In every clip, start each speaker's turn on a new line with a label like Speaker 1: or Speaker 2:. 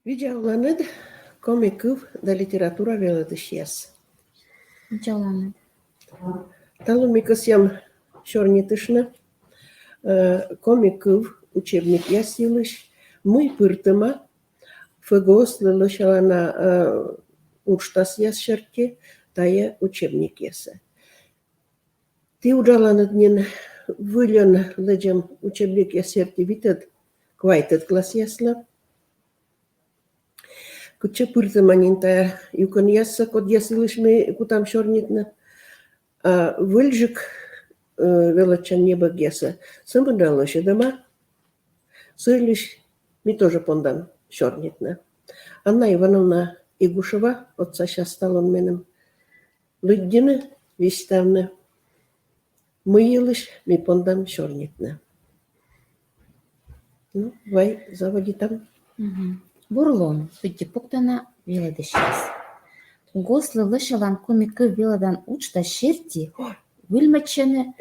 Speaker 1: Видеоланед комиков да литература велодышьяс.
Speaker 2: Видеоланед.
Speaker 1: Талумикас ям шорнитышна комиков учебник ясилыш. Мы пыртыма фэгос лылышалана урштас ясшерке тая учебник яса. Ты удаланед нин вылен леджем учебник ясерти витед квайтед класс ясла. Куча пыртыманин тая юкан ясса код ясилыш мы кутам шорнитна. Выльжик велочан небо геса. Сымбындалыш дома. Сыльш ми тоже пондан шорнитна. Анна Ивановна Игушева, отца сейчас стал он менем. Люддины виставны. Мы елыш ми пондан шорнитна. Ну, вай, заводи там.
Speaker 2: Бурлон, пыти пуктана велодышьяс. Гослы лышалан комикы велодан учта шерти, выльмачены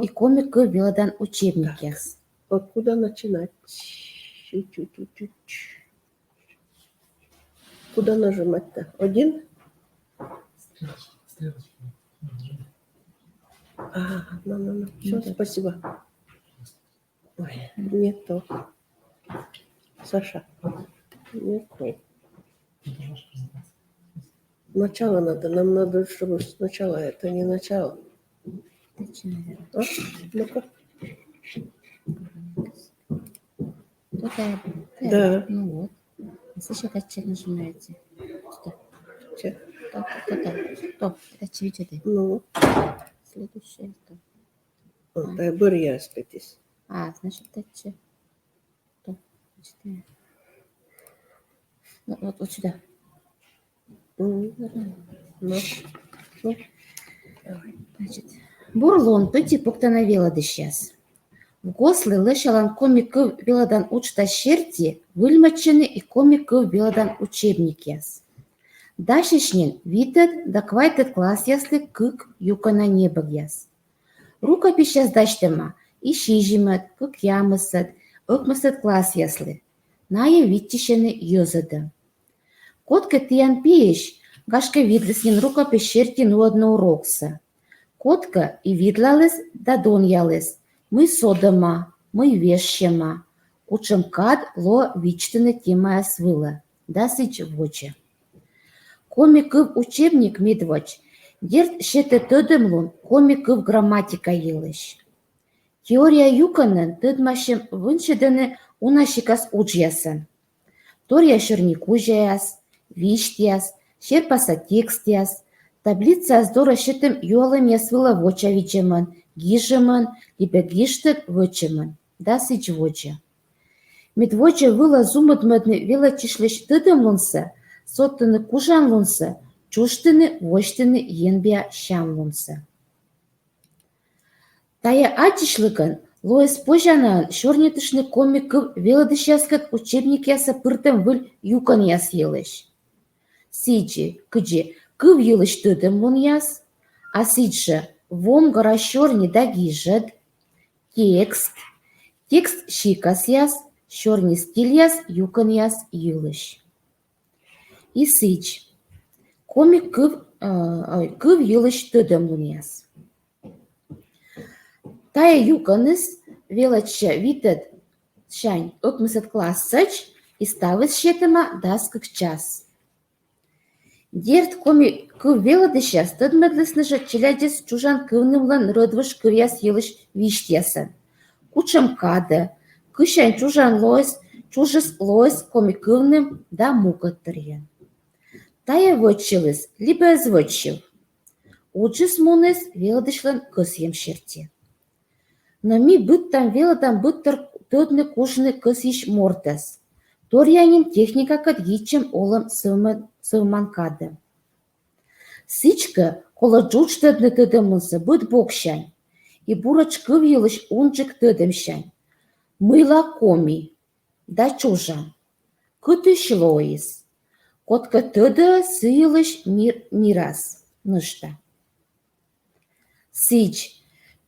Speaker 2: и комикы велодан учебник яс.
Speaker 1: Откуда начинать? Куда нажимать-то? Один? Ну. Все, спасибо. Ой, не то. Саша. Нет. Начало надо. Нам надо, чтобы сначала. Это не начало. А? Ну-ка. Да.
Speaker 2: Ну вот. Слышите, как чек нажимаете? Что?
Speaker 1: Чек.
Speaker 2: Что? Это чевичеты.
Speaker 1: Ну.
Speaker 2: Следующее.
Speaker 1: Это бырья спитесь.
Speaker 2: Значит, это че? Что? Читаем. Вот сюда.
Speaker 1: Ну.
Speaker 2: Значит, бурлон пыти пуктана велодышьяс. В гослы лышалан комикы велодан учта шерти, выльмачены и комикы велодан учебник яс. Дашишнин витет да квайтет класс ясли кык юкана небо яс. Рукопись яс даштема и шижимет, кык ямысет, ыкмысет класс ясли. Ная виттишены йозады. Котка тиян пиеш, гашка видлеснин рукопись шерти нуадно урокса. Котка и видлалес да дон ялес. Мы содома, мы вещема. Учем кад ло вичтены тема свыла. Да сыч воче. Комиков учебник медвоч. Дерт шете тыдымлун комиков грамматика елыш. Теория юканын тыдмашем выншедены унашикас уджясын. Тория шернику жаяс, вишт яс, шерпаса текст яс. Таблица аздора шетем юалым ясвыла воча вичемын, гижемын, либо гиштет вочемын. Да сыч воче. Медвоче выла зумыдмыдны вела чишлеш тыдымлунса, соттыны кужанлунса, чуштыны воштыны енбия шамлунса. Тая атишлыкын лоэс пожанан шорнетышны комиков велодышьяскат учебник яса пыртым выль юкан яс елыш. Сичи, кыджи, кыв елыш тыдымлун яс, а сичи вом гора шорни да гижет, текст шикас яс, шорни стиль яс, юкан яс елыш. И сич, комик кыв елыш тыдымлун яс. Тая юканыс велача витет шань ыкмысет класс сач и ставыс шетема даскак час. Дерт коми кыв велодышьяс тыдмыдлысныжа челядес чужан кывнымлан рыдвыш кыряс елыш вишт ясын. Кучам кады, кышань чужан лоэс, чужыс лоэс коми кывным да мукаттырьян. Тая вочилыс, либо звочил. Уджыс мунес велодышлан кыс емшерти. Но ми быттам велодан быттыр тыдны кужны кыс иш мортас. Торянин техника кад гичем олым сывман кады. Сычка кола джуч тыдны тыдымлысы быт бокшань. И бурачкы вилыш унчык тыдымшань. Мыла коми. Да чужан. Кытыш лоис. Котка тыды сыйлыш мирас. Нышта. Сыч.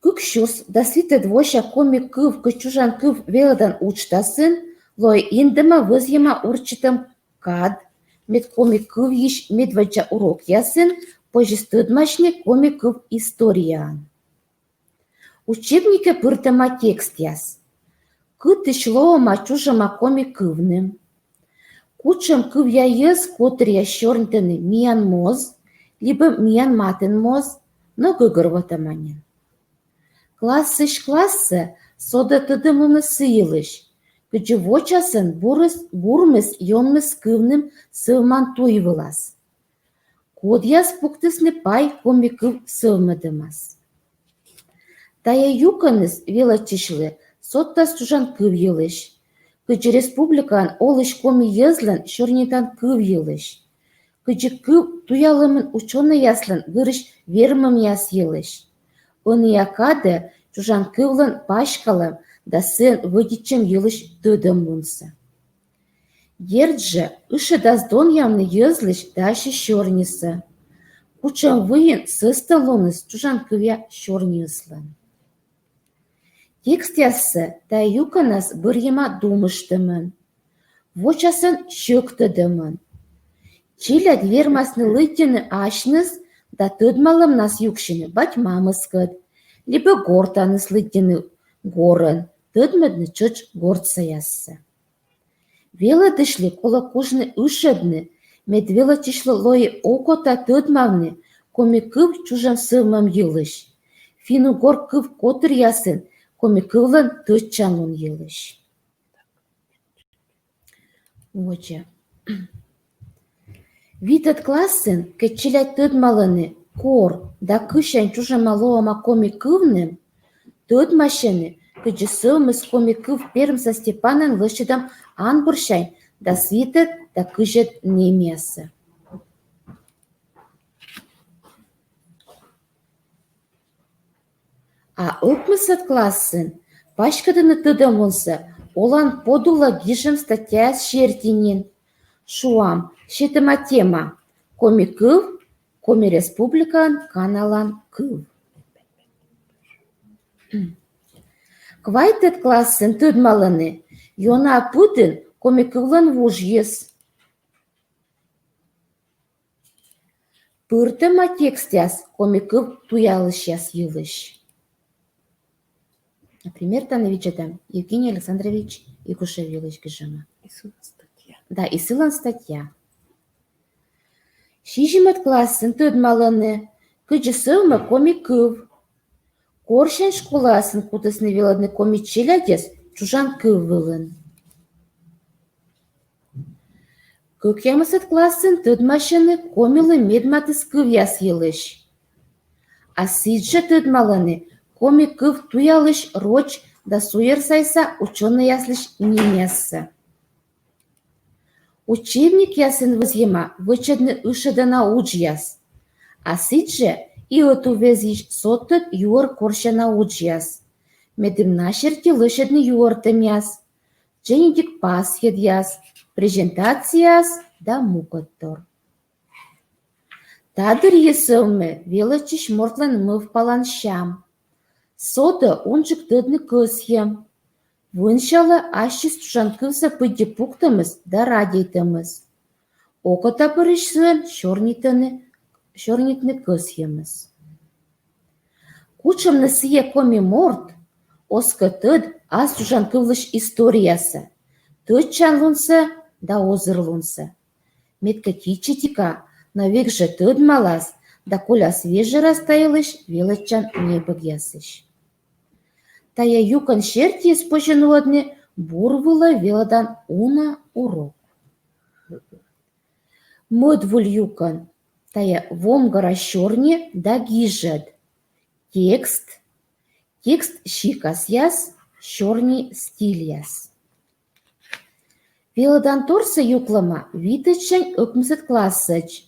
Speaker 2: Кыкшус да свитет воща коми кыв кычужан кыв велодан учтасын, Лой индема вызйема урчитым кад, мед комикыв иш медведжа урок ясын, пожестыдмашне комикыв историян. Учебнике пыртыма текст яс. Кыт ишлома чужыма комикывным. Кучым кыв яйыз котыр я шорнтыны миян моз, либо миян матын моз, но гыгырватаманин. Классыш классы сода тыдымыны сыйлыш. Кычы вочасын бурмыс йонмыс кывным сывман туйвылас. Код яс пуктысны пай комикыв сывмыдымас. Тая юканыс велачишлы соттас чужан кыв йылыш. Кычы республикан олыш коми езлен шорнитан кыв йылыш. Кычы кыв туялымын ученый яслын вырыш вермым яс йылыш. Ынякады чужан кывлын пашкалым да сын выдичем йылыш тыдым лунса. Ерджі ышы даздон ямны езлыш даши шорнисы. Кучам выйын сыстын луныс чужан кывя шорнислын. Текст ясы да юканас бір ема думыштымын. Вочасын шөктыдымын. Чилят вермасны лыттыны ашныс да тыдмалым нас юкшыны батьмамыз кыд, либо гортаныс лыттыны горын, тыдмыдны чыч гортса ясы. Велы дышли кола кужны ышыдны, мед велы тишлы лои окота тыдмавны, коми кыв чужам сывмам йылыш. Фину гор кыв котыр ясын, коми кывлын тыччанлын йылыш. Оче. Витат классын кечилят тыдмалыны кор да кышан чужама лоама коми кывным, тыдмашыны кычы сывмыс коми кыв пермса Степанын лышыдам анбыршайн да свитат да кыжет немесы. А ыкмысат классын пашкадыны тыдым лунса олан подула гижем статья шертинин. Шуам, шетыма тема. Коми кыв, коми республикан каналан кыв. Квайтет классын тыдмалыны, йона пытын коми кывлан вуж ес. Пыртыма текст яс, коми кыв туялыш яс йылыш. Например, Тановичетам Евгений Александрович Якушевилович гижема. Да, и сылан статья. Шижимат классын тыдмалыны, кычы сывмы коми кыв. Коршен школасын кутысны веладны коми челядес чужан кыв вылын. Кыкямысат классын тыдмашыны комилы медматыс кыв яс йылыш. А сиджа тыдмалыны коми кыв туялыш роч да суер сайса ученый яслыш немесы. Учебник ясын вызьема вычедны ышыдана уж яс. А сидже и оту везиш соттыт юор коршана уж яс. Медым нашерти лышедны юортым яс. Дженедик пас ед яс. Презентацияс да мукоттор. Тадыр есылмы велычиш мортлан мыв палан шам. Сода унчык тыдны кысьем. Выншалы ашчыс тушан кывса пыдде пуктымыз да радейтымыз. Окота пырышсын шорнитны кысьемыз. Кучымны сие коми морт, оскы тыд аз тушан кывлыш историясы. Тыд чан лунсы да озыр лунсы. Метка тичетика навек же тыд малас, да коля свежий растаялыш велычан небыг ясыш. Тая юкан шерти споженуадны бурвыла веладан уна урок. Мыдвуль юкан, тая вомгара шорне да гижад. Текст шикас яс, шорни стиль яс. Веладан торса юклама витычань ыкмсет классач.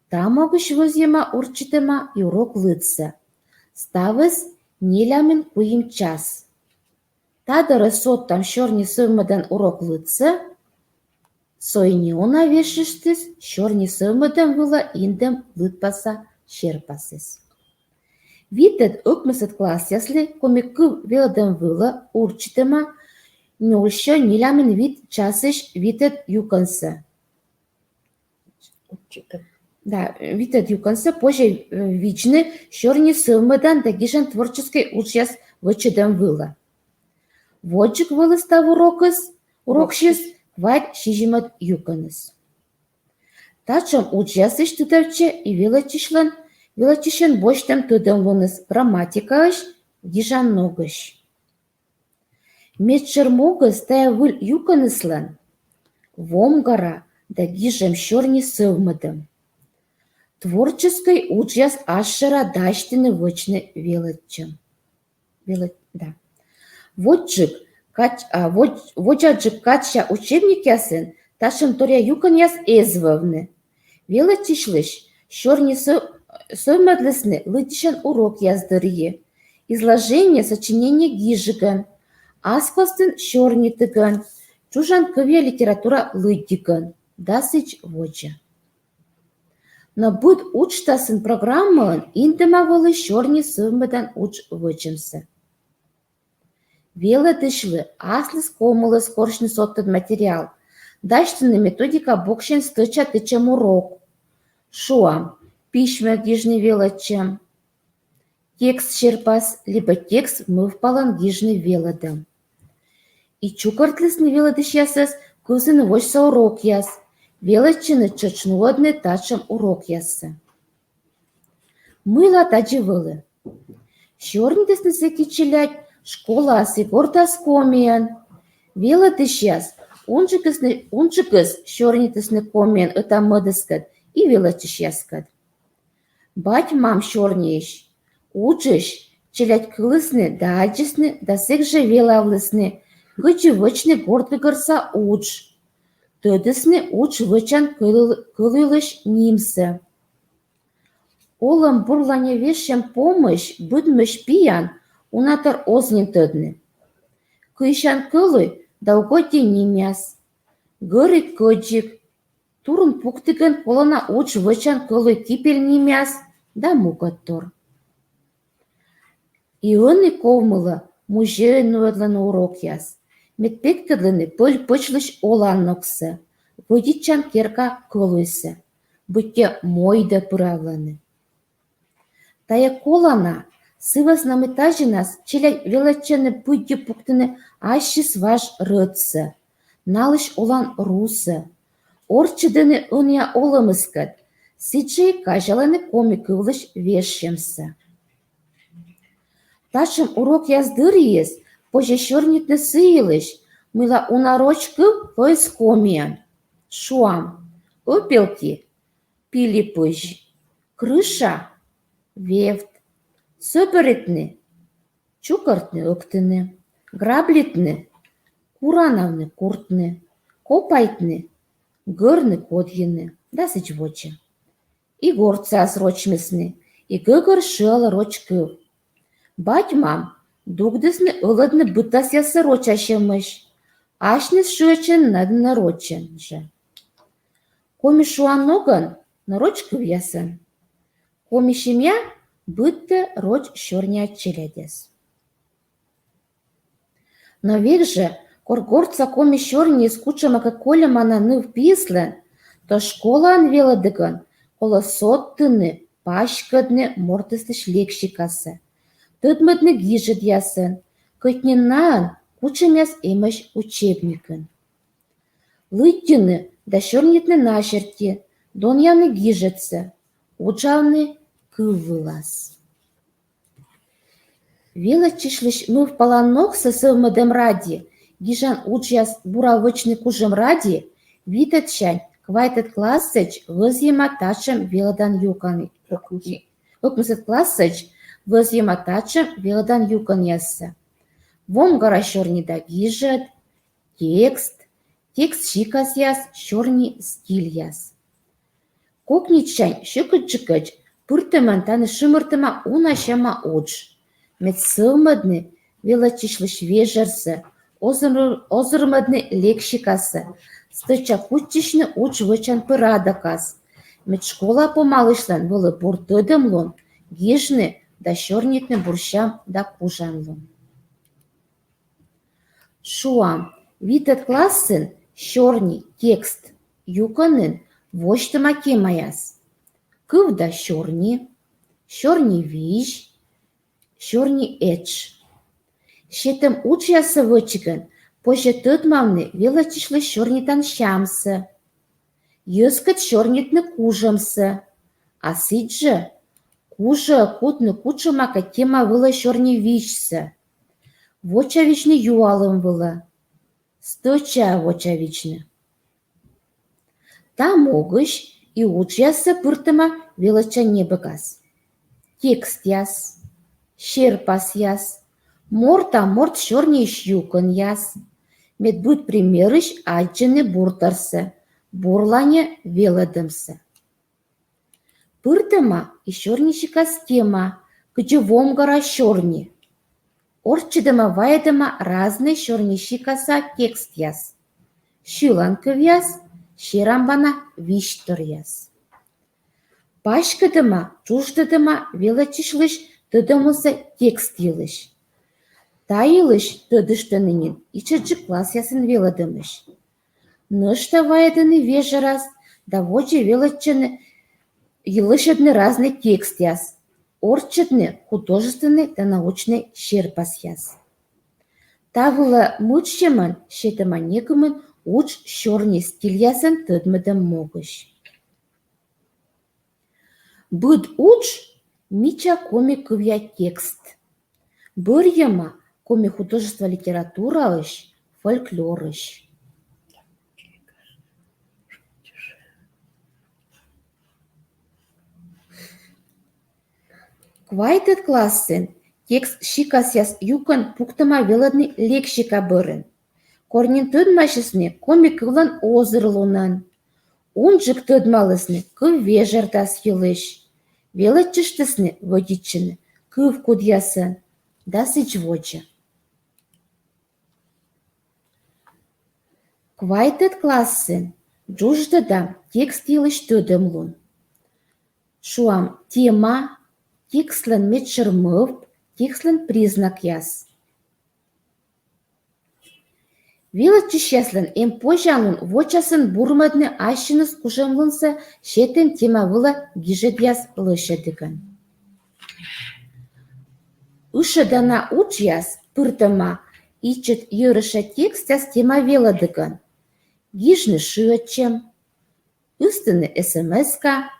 Speaker 2: Там могыш вызьема урчитыма и урок лыца. Ставыз нелямын куим час. Тадыры соттам шорни сывмыдан урок лыца, сойни она вешіштіз, шорни сывмыдан выла индем лытпаса шерпасыз. Витет ыкмысыт класс ясли комикы велден выла урчитыма Нюльщо нилямен вид часыш витет юкансы.
Speaker 1: Читаю.
Speaker 2: Да, витет юкансы позже вичны щорни сылмыдан да гижан творческой участь вычедем выла. Воджик вылыстав урокшис вайт шижимат юканыс. Тачам участыш тудавче и велачишен боштем тудем луныс грамматикаш гижан ногыш. Метчер могыз тая выл юканыслан вомгара да гижем щорни сылмыдым. Творческой участь ашшера даштины вычны велачым. Да. Воджаджик кача учебник ясын, ташым торя юкан яс эзвовны. Велачишлыш щорни сылмыдлысны лыдишан урок яздырье. Изложение сочинения гижиган. Аскостын щорни тыган. Чужан кыве литература лыддиган. Дасыч воджа. Но буд учтасын программалан индемавалы щорни сылмыдан уч вычымсы. Веле дышлы аслыс комылыс коршны соттын материал. Даштыны методика бокшен стыча тычем урок. Шуам, пишме гижны велачем. Текст черпас, либо текст мывпалан гижны веладым. И чукартлысны веладыш ясыс кузын вочса урок яс. Велачыны чочнуодны тачым урок ясы. Мыла таджи вылы. Щорнидысны секичилять школа асигортас комиян. Веладыш яс. Унчыкыс щорнидысны комиян ытамыдыскат и велачыш яскат. Бать мам щорнеиш. Учыш челять кылысны да аджысны да секже велавлысны. Гычы вычны гордыгырса уч. Төдісні уч вычан кылылыш нимсы. Олым бурлане вешем помощь будмыш пиян унатыр ознин төдні. Кыйшан кылы долготи нимяс. Гыры көджик. Турын пуктыгын колына уч вычан кылы кипел нимяс да мугаттор. Ионы ковмылы мужейн нуэдланы урок яс. Медпеккадлыны пычлыш олан ноксы. Водичан керка кылысы. Будьте мойда пыравланы. Тая колана сывас намытажинас челя велачаны будьте пуктыны ашшис ваш рыдсы. Налыш олан русы. Орчыдыны уния олымыскат. Сиджи кажаланы комикывлыш вешшемсы. Ташым урок яздырыес. Позже щорнитны сыйлыш, мыла унарочкы лойс комиян. Шуам, опелки, пилипыж, крыша, вевт, сөпірітні, чукартны ыктыны, граблитны, курановны куртны, копайтны, гырны кодьыны, да сычвочы. И горца срочмесны, и гыгыр шыалы рочкы. Бать мам, дугдысны ылыдны бытас ясы рочащымыш. Ашныс шычын надына рочын же. Коми шуаноган на рочкыв ясын. Коми шимя бытты роч щорня челядес. Но век же, коргорца коми щорни скучама каколя мана ныв пислен, то школа анвеладыган, кола соттыны, пашкадны мортыстыш лексикасы. Тыдмыдны гижет ясын, кытненан кучемяс эмеш учебникын. Лыттыны да щорнитны начерти, доньяны гижетсы, учавны кывылас. Велачишлыш мыв паланок сысывмыдым ради, гижан учяс буравычны кужым ради, витетшань квайтет классыч вызьема тачым веладан юкан. Окмысет классыч вызьема тачым веладан юкан яссы. Вомгара щорни да гижет, текст шикас яс, щорни стиль яс. Кокничань щыкыч-чыкыч, пыртыман таны шымыртыма унашама уч. Мет сылмыдны велачишлыш вежерсы, озырмыдны лексикасы, стыча кучишны уч вычан пырадакас. Мет школа помалышлан вылы буртыдымлон, гижны да щорнитны бурщам да кужанлон. Шуам, витет классен щорни текст юканын воштыма кемаяс. Кывда щорни виш, щорни эдж. Шетем учясы вычыгын, позже тытмавны велочишлы щорнитан щамсы. Йыскыт щорнитны кужымсы. А сиджы кужы кутны кучымака тема вылы щорни вичсы. Вочавичны юалым вылы. Стыча вочавичны. Та могыш и учясы пыртыма велоча небыкас. Текст яс, щерпас яс, морта морт щорни щюкын яс. Медбут примерыш айчыны буртарсы, бурлане велыдымсы. Пыртыма и щорни щикас тема, кычы вомгара щорни. Орчыдыма вайдыма разный щорни щикаса текст яс. Щыланкыв яс, щерамбана виштыр яс. Пашкыдыма, чуждыдыма велочишлыш тыдымысы текст йылыш. Та йылыш тыдыштынынин ичыджы класс ясын велыдымыш. Нышта вайдыны вежерас, да вочы велочыны йылышыдны разный текст яс. Орчыдны художественный да научный щерпас яс. Та вылы муччымын, щетыма некымын уч щорни стиль ясын тыдмыдым могыш. Быд уч мича коми кывя текст. Бір яма коми художество литература ыш, фольклор ыш. Квайтет классен текст щикас яс юкан пуктыма велыдны лексика бырын. Корнин тыдмашысны коми кывлан озырлунан. Унжык тыдмалысны кыв вежертас йылыш. Велычыштысны водичыны кыв кудясын. Да сычвоча. Квайтет классен джуждыда текст йылыш тыдымлун. Шуам тема, текслен метшермыв, текслен признак яс. Велочыш яслен эм пожалун вочасын бурмадны ащыныс кужемлунса шетен тема выла гижет яс лышедыган. Ышыдана уч яс пыртыма ичет йырыша текст яс тема велыдыган. Гижны шыачем, ыстыны смс-ка,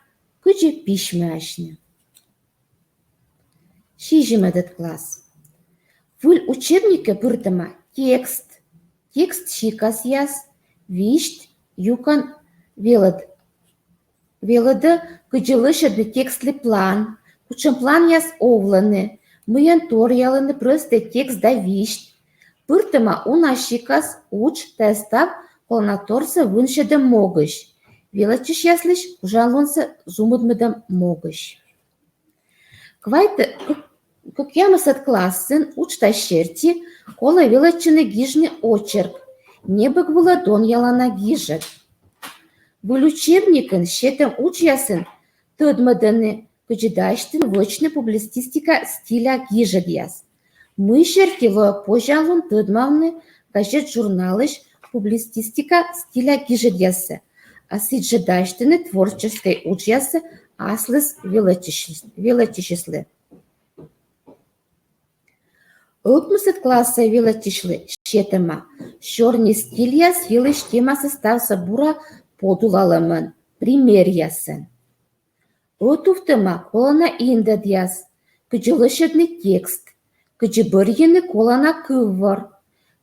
Speaker 2: кычы пишме ашны. Шижемедет класс. Выль учебнике пыртыма текст щикас яс, вишт, юкан велыды кычылышыдны текстли план, кучым план яс овланы, мыян тор ялыны просты текст да вишт, пыртыма уна щикас уч тестав колонаторсы выншыдым могыш, велочыш яслыш кужалонсы зумыдмыдым могыш. Квайты кукямысат классен учта щерти, кола велочыны гижны очерк, небык владон ялана гижет. Выль учебникын щетем уч ясын тыдмыдыны кычыдаштын вочны публицистика стиля гижет яс. Мы щертило пожалун тыдмавны газет журналыш публицистика стиля гижет ясы, а сиджедаштыны творческой уч ясы аслыс велочищеслы. Ылпмысыт класса велочишлы щетема, щорни стиль яс йылыш тема составса бура подулалымын, пример ясын. Ытуфтыма колана индет яс, кычылышыдны текст, кычы бырьыны колана кыввар,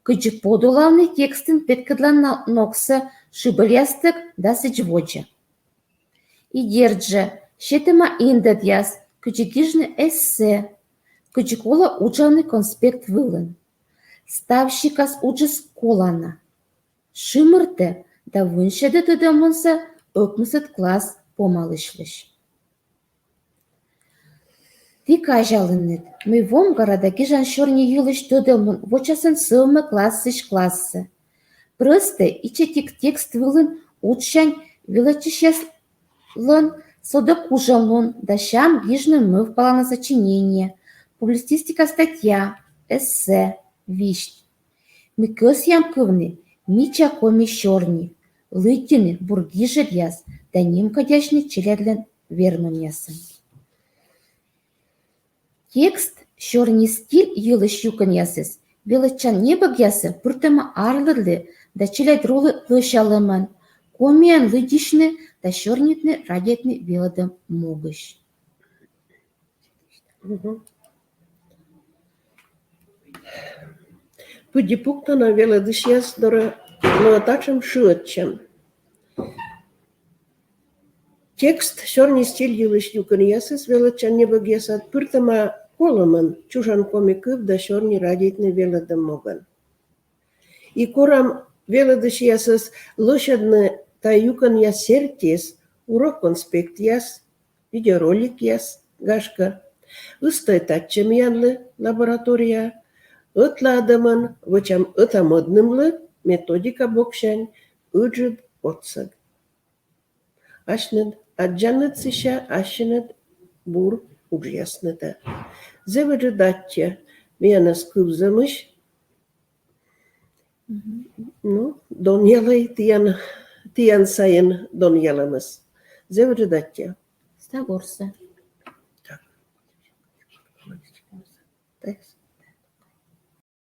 Speaker 2: кычы подулалны текстын петкыдлан ноксы шыбыл ястык да сычвоча. Идерджы, щетема индет яс, кычы гижны эссе, кычы кола учавны конспект вылын. Ставщикас учыс колана. Шымырты да выншыды тыдымынса ыкмысыт класс помалышлыш. Ти кажалынет, мы вомгарада гижан щорни юлыш тыдымын вочасын сылмы классыш классы. Прысты ичетик текст вылын учшань велочыш яслын сода кужалун да щам гижны мы впала на сочинение, публицистика статья, эссе, вишт. Микос ямковны, мича коми щорни, лытины бургижер яс, да ним кадяшни челядлен вернун ясын. Текст щорни стиль йылыш юкын ясыз, велычан небог ясы пуртама арлырлы, да челяд ролы лышалыман, комиян лыдишны, да щорнитны радетны веладым могыш.
Speaker 1: Пыди пуктана веладыш яс дора лоатачым шыытчым. Текст «Сёрний стиль йылыш юкын ясыз» велычан небог ясат пыртама колымын, чужан комикыв да сёрний радетны веладым моган. И корам веладыш ясыз лошадны та юкын яс сертес, урок конспект яс, видеоролик яс, гашка, ыстай татчым янлы лаборатория, ытладымын, вычам ытамыднымлы методика бокшань, ыджыд отсаг. Ашныд, аджаныд сыша, ашныд бур ужясныда. Зевыджы датча, миянас кывзамыш, ну, дон ялай тиян сайын дон яламыз. Зевыджы датча.
Speaker 2: Стагорса.
Speaker 1: Так.